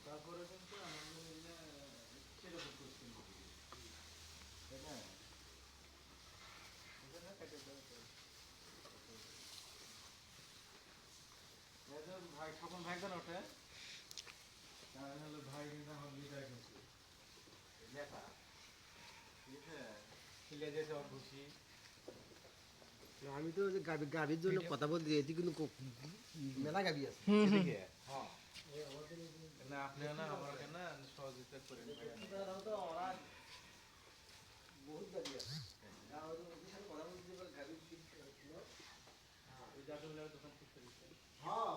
তারপরে কিন্তু আলহামদুলিল্লাহ সেরকম কোশ্চেন তাই না এজন্য কেটে দেওয়া ভাই তখন ভাই কেন ওঠে কারণ হলো ভাই কিন্তু আমার বিদায় করছে লেখা ঠিক আছে খিলে যেতে আমার খুশি আমি তো যে গাভীর জন্য কথা বলতে এটি কিন্তু মেলা গাভী আছে এদিকে হ্যাঁ না আপনি না আমার কেন সহযোগিতা করেন ভাই বহুত গাভী আছে কথা বলতে গাভীর ওই জাদুল্লাহ দোকান করতে হ্যাঁ